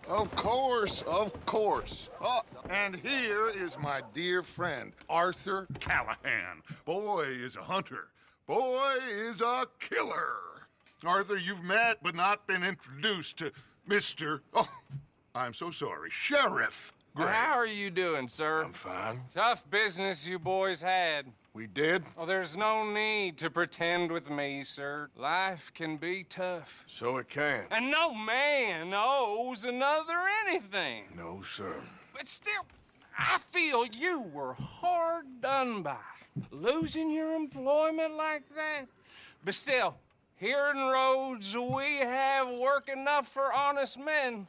Of course, of course. Oh, and here is my dear friend, Arthur Callahan. Boy is a hunter. Boy is a killer. Arthur, you've met but not been introduced to Mr. Oh, I'm so sorry, Sheriff Gray. How are you doing, sir? I'm fine. Tough business you boys had. We did? Oh, there's no need to pretend with me, sir. Life can be tough. So it can. And no man owes another anything. No, sir. But still, I feel you were hard done by. Losing your employment like that. But still, here in Rhodes, we have work enough for honest men.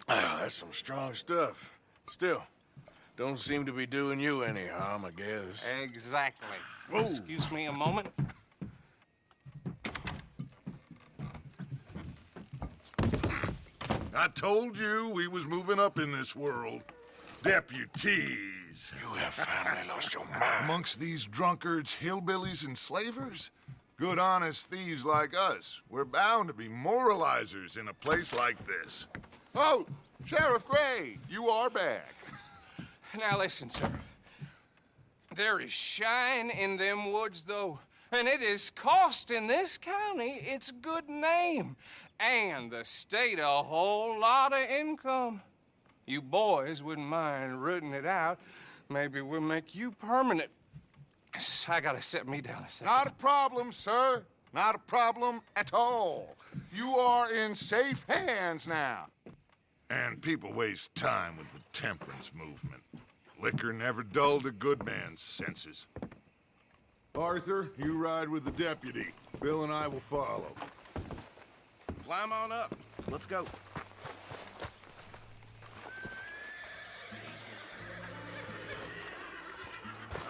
Ah, that's some strong stuff. Still, don't seem to be doing you any harm, I guess. Exactly. Whoa. Excuse me a moment. I told you we was moving up in this world. Deputies. You have finally lost your mind. Amongst these drunkards, hillbillies, and slavers? Good, honest thieves like us. We're bound to be moralizers in a place like this. Oh, Sheriff Gray, you are back. Now listen, sir. There is shine in them woods, though, and it is costing this county its good name and the state a whole lot of income. You boys wouldn't mind rooting it out. Maybe we'll make you permanent. I gotta set me down a second. Not a problem, sir. Not a problem at all. You are in safe hands now. And people waste time with the temperance movement. Liquor never dulled a good man's senses. Arthur, you ride with the deputy. Bill and I will follow. Climb on up. Let's go.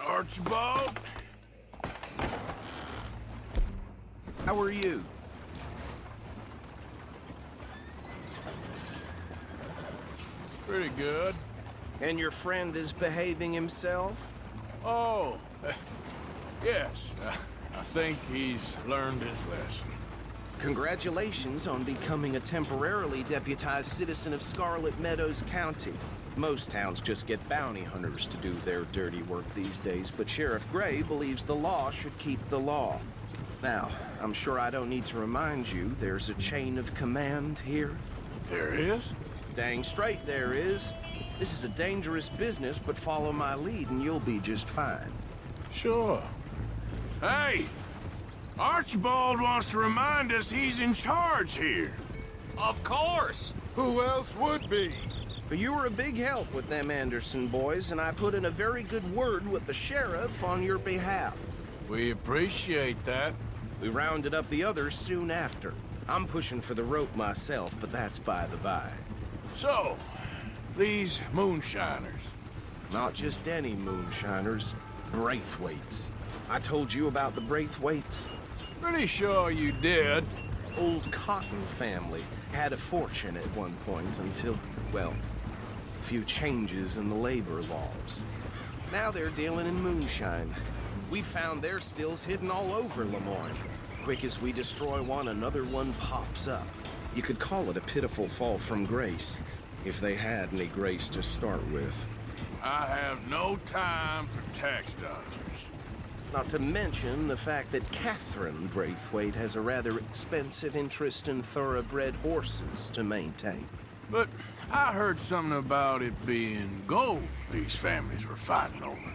Archibald? How are you? Pretty good. And your friend is behaving himself? Oh, yes. I think he's learned his lesson. Congratulations on becoming a temporarily deputized citizen of Scarlet Meadows County. Most towns just get bounty hunters to do their dirty work these days, but Sheriff Gray believes the law should keep the law. Now, I'm sure I don't need to remind you there's a chain of command here. There is? Dang straight there is. This is a dangerous business, but follow my lead and you'll be just fine. Sure. Hey! Archibald wants to remind us he's in charge here. Of course. Who else would be? But you were a big help with them Anderson boys, and I put in a very good word with the sheriff on your behalf. We appreciate that. We rounded up the others soon after. I'm pushing for the rope myself, but that's by the by. So, these moonshiners. Not just any moonshiners, Braithwaites. I told you about the Braithwaites? Pretty sure you did. Old Cotton family had a fortune at one point until, well, a few changes in the labor laws. Now they're dealing in moonshine. We found their stills hidden all over Lemoyne. Quick as we destroy one, another one pops up. You could call it a pitiful fall from grace, if they had any grace to start with. I have no time for tax dodgers. Not to mention the fact that Catherine Braithwaite has a rather expensive interest in thoroughbred horses to maintain. But I heard something about it being gold these families were fighting over.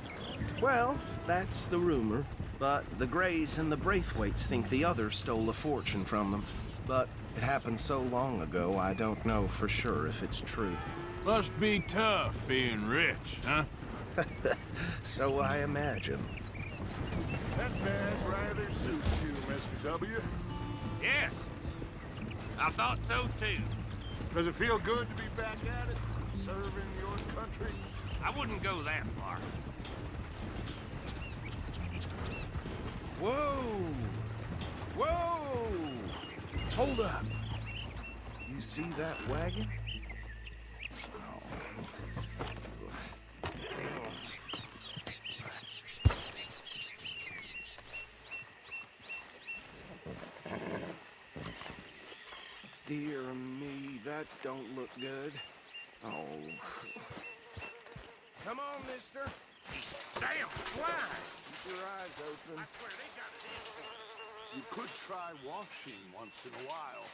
Well, that's the rumor. But the Grays and the Braithwaites think the others stole a fortune from them. But it happened so long ago, I don't know for sure if it's true. Must be tough being rich, huh? So I imagine. That bad rather suits you, Mr. W. Yes. I thought so, too. Does it feel good to be back at it, serving your country? I wouldn't go that far. Whoa! Whoa! Hold up. You see that wagon? Dear me, that don't look good. Oh. Come on, mister. Damn flies! Keep your eyes open. I swear they got it. You could try washing once in a while.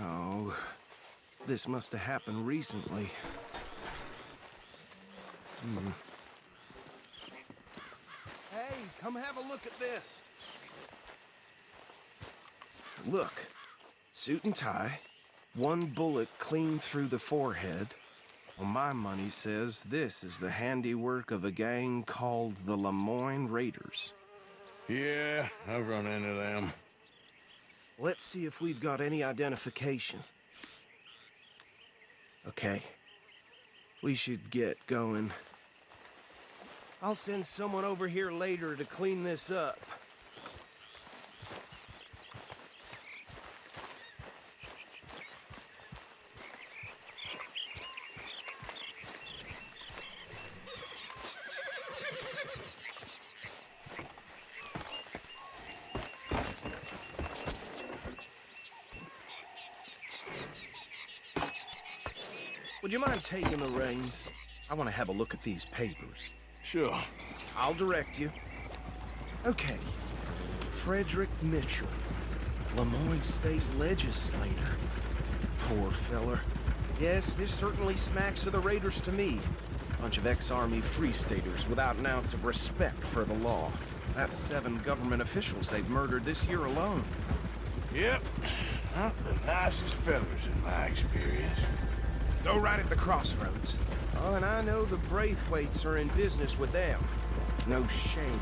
No. This must have happened recently. Hey, come have a look at this. Look. Suit and tie. One bullet clean through the forehead. Well, my money says this is the handiwork of a gang called the Lemoyne Raiders. Yeah, I've run into them. Let's see if we've got any identification. Okay. We should get going. I'll send someone over here later to clean this up. Would you mind taking the reins? I want to have a look at these papers. Sure. I'll direct you. Okay. Frederick Mitchell, Lemoyne State Legislator. Poor feller. Yes, this certainly smacks of the Raiders to me. Bunch of ex-Army Free Staters without an ounce of respect for the law. That's 7 government officials they've murdered this year alone. Yep. Not the nicest fellas in my experience. Go right at the crossroads. Oh, and I know the Braithwaites are in business with them. No shame.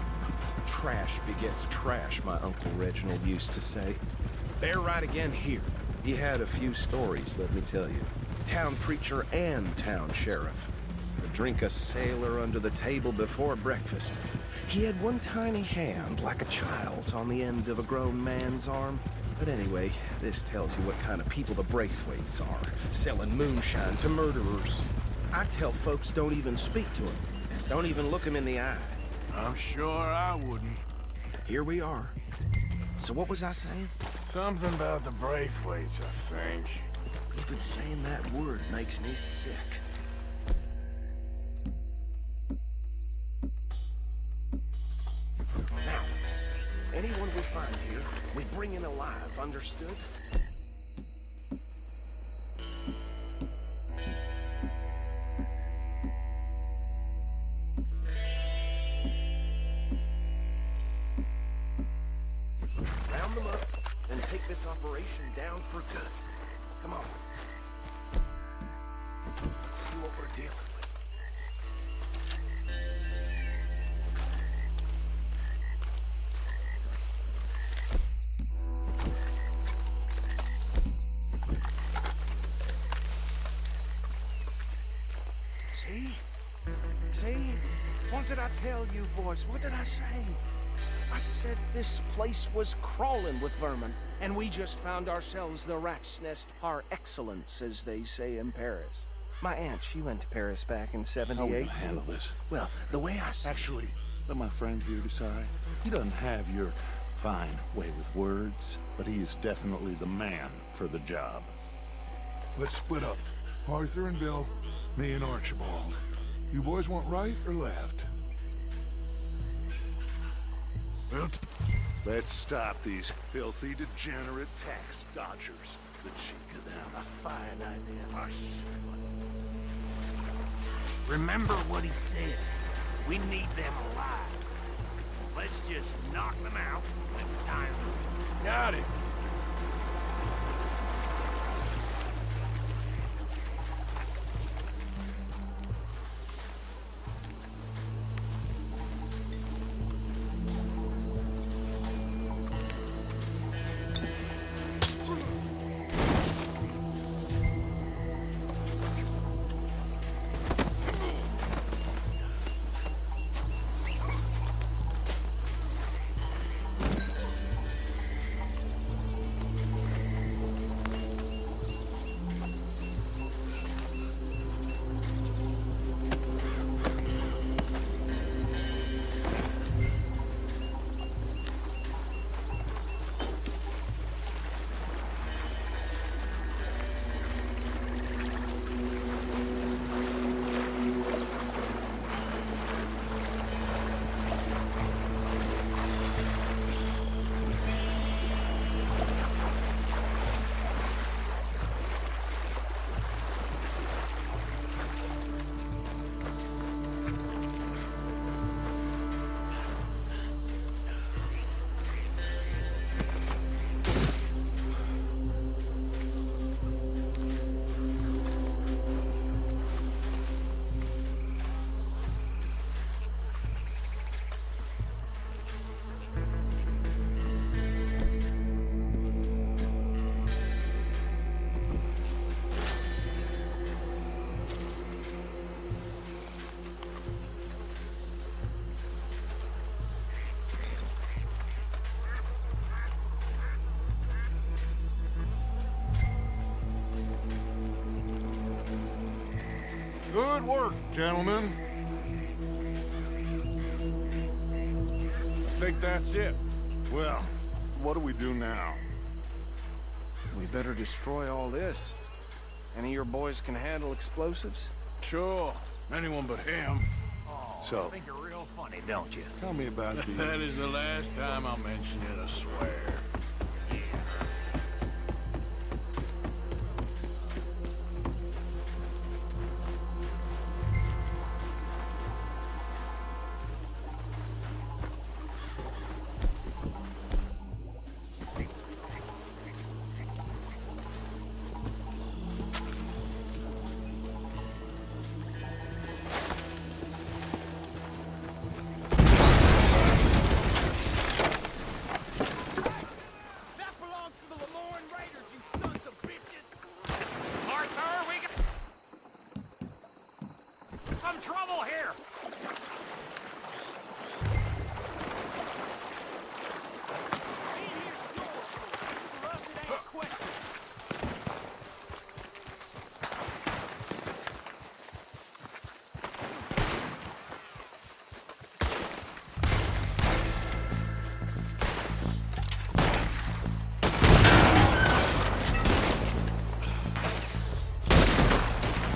Trash begets trash, my Uncle Reginald used to say. They're right again here. He had a few stories, let me tell you. Town preacher and town sheriff. Would drink a sailor under the table before breakfast. He had one tiny hand, like a child's, on the end of a grown man's arm. But anyway, this tells you what kind of people the Braithwaites are, selling moonshine to murderers. I tell folks don't even speak to them. Don't even look them in the eye. I'm sure I wouldn't. Here we are. So what was I saying? Something about the Braithwaites, I think. Even saying that word makes me sick. Now, anyone we find here, we bring in alive, understood? Round them up and take this operation down for good. Come on. Let's see what we're dealing with. See? What did I tell you, boys? What did I say? I said this place was crawling with vermin, and we just found ourselves the rat's nest par excellence, as they say in Paris. My aunt, she went to Paris back in '78. How are we gonna handle this? Well, the way I see Actually, let my friend here decide. He doesn't have your fine way with words, but he is definitely the man for the job. Let's split up. Arthur and Bill, me and Archibald. You boys want right or left? Let's stop these filthy, degenerate tax dodgers. The cheek of them. A fine idea. Hush. Remember what he said. We need them alive. Let's just knock them out when time. Got it. Good work, gentlemen. I think that's it. Well, what do we do now? We better destroy all this. Any of your boys can handle explosives? Sure. Anyone but him. So, I think you're real funny, don't you? tell me about the... That is the last time I'll mention it, I swear. Some trouble here!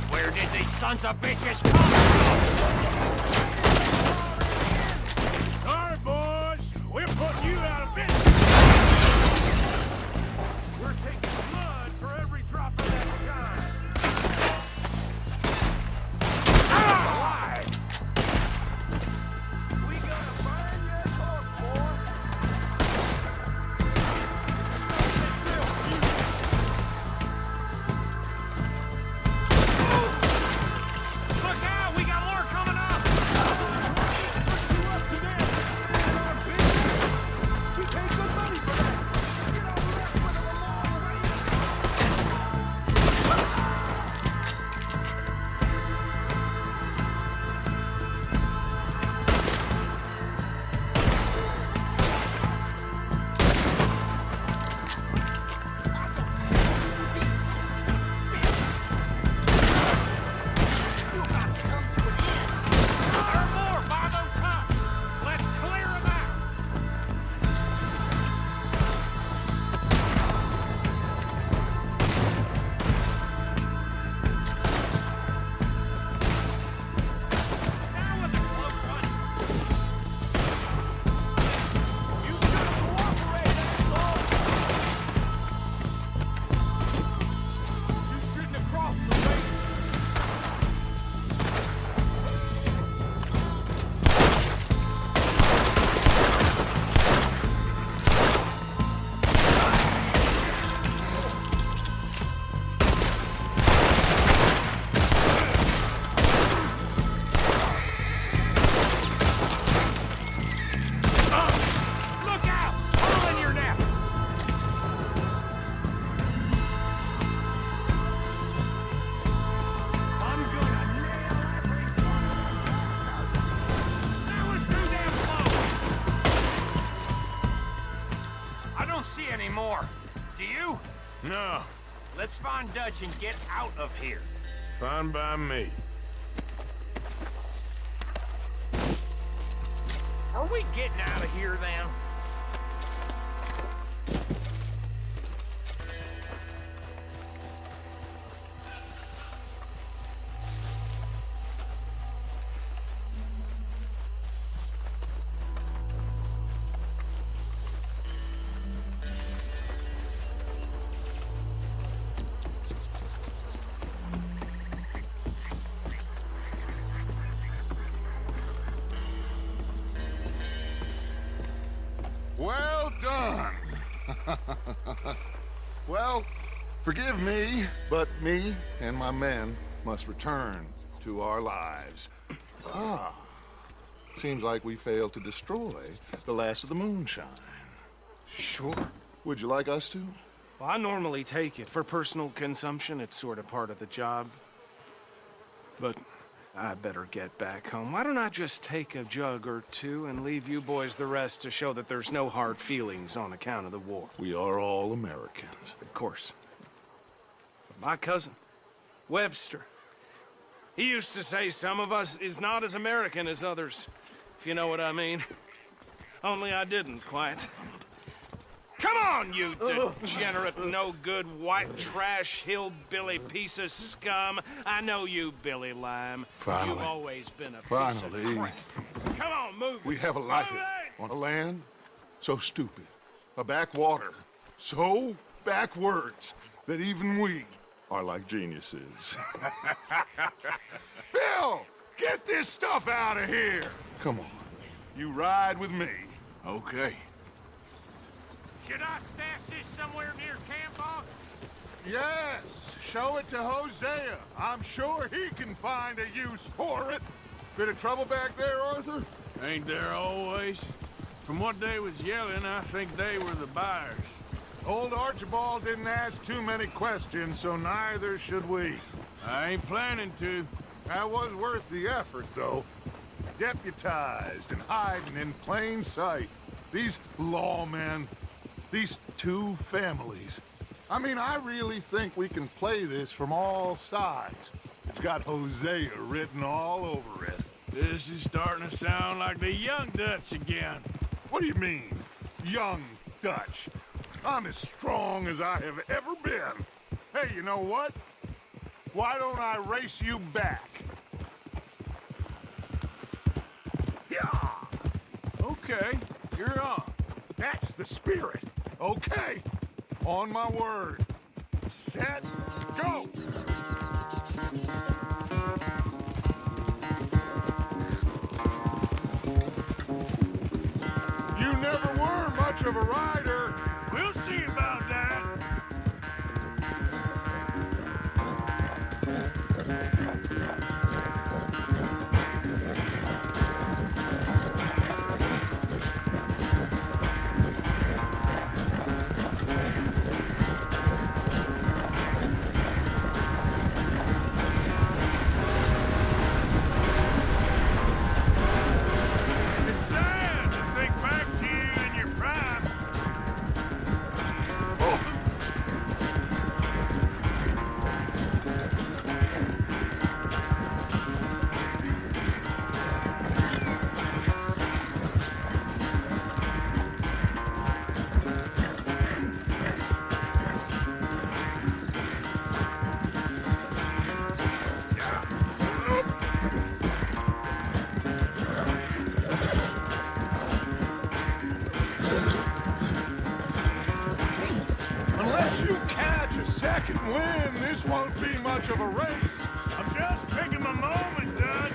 Where did these sons of bitches come from? All right, boys. We're putting you out of business. We're taking blood for every drop of that shine. Why? We gonna burn your corpse, Look out! We got more coming up! We paid good money for that! Get all the rest with a already! There are more by those huts! Let's clear them out! That was a close one! You should have cooperated, that's all! You shouldn't have crossed the way. Look out! Hole in your neck! I'm gonna nail every one of them. That was too damn close! I don't see any more. Do you? No. Let's find Dutch and get out of here. Fine by me. Are we getting out of here then? Well done. Well, forgive me, but me and my men must return to our lives. Seems like we failed to destroy the last of the moonshine. Sure. Would you like us to? Well, I normally take it. For personal consumption, it's sort of part of the job. But I better get back home. Why don't I just take a jug or two and leave you boys the rest to show that there's no hard feelings on account of the war? We are all Americans. Of course. But my cousin, Webster, He used to say some of us is not as American as others, if you know what I mean. Only I didn't quite. Come on, you degenerate, no-good, white trash, hillbilly piece of scum. I know you, Billy Lime. Finally. You've always been a piece Finally. of crap. Come on, move it. We have a life Move it! on a land so stupid, a backwater so backwards that even we are like geniuses. Bill, get this stuff out of here! Come on, you ride with me. Okay. Should I stash this somewhere near camp, boss? Yes, show it to Hosea. I'm sure he can find a use for it. Bit of trouble back there, Arthur? Ain't there always? From what they was yelling, I think they were the buyers. Old Archibald didn't ask too many questions, so neither should we. I ain't planning to. That was worth the effort, though. Deputized and hiding in plain sight. These lawmen, these two families. I mean, I really think we can play this from all sides. It's got Hosea written all over it. This is starting to sound like the Young Dutch again. What do you mean, young Dutch? I'm as strong as I have ever been. Hey, you know what? Why don't I race you back? Yeah! Okay, you're on. That's the spirit. Okay. On my word. Set, go! You never were much of a rider. We'll see about that. It's sad to think back to you in your prime. Unless you catch a second wind, this won't be much of a race. I'm just picking my moment, Dutch.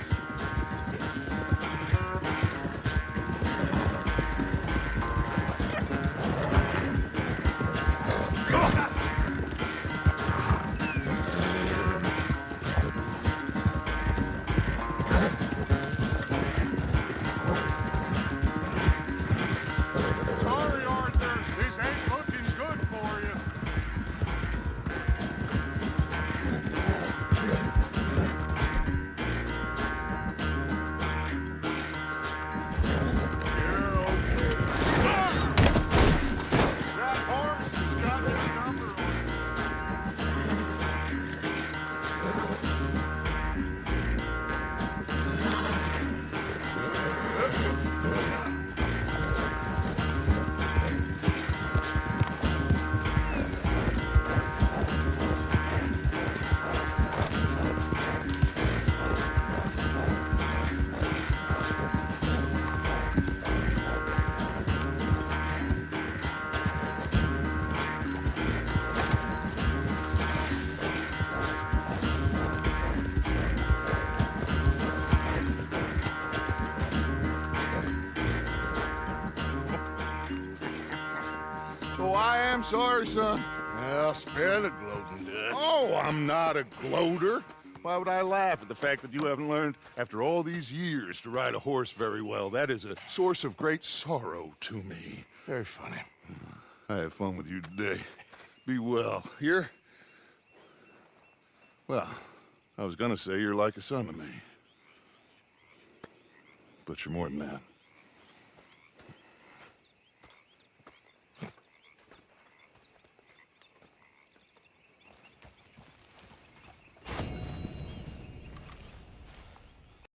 Sorry, Arthur. This ain't looking good for you. That horse has got your number on it. Oh, I am sorry, son. Well, spare the gloating, Dutch. Oh, I'm not a gloater. Why would I laugh at the fact that you haven't learned, after all these years, to ride a horse very well? That is a source of great sorrow to me. Very funny. I had fun with you today. Be well. Here? Well, I was gonna say you're like a son to me. But you're more than that.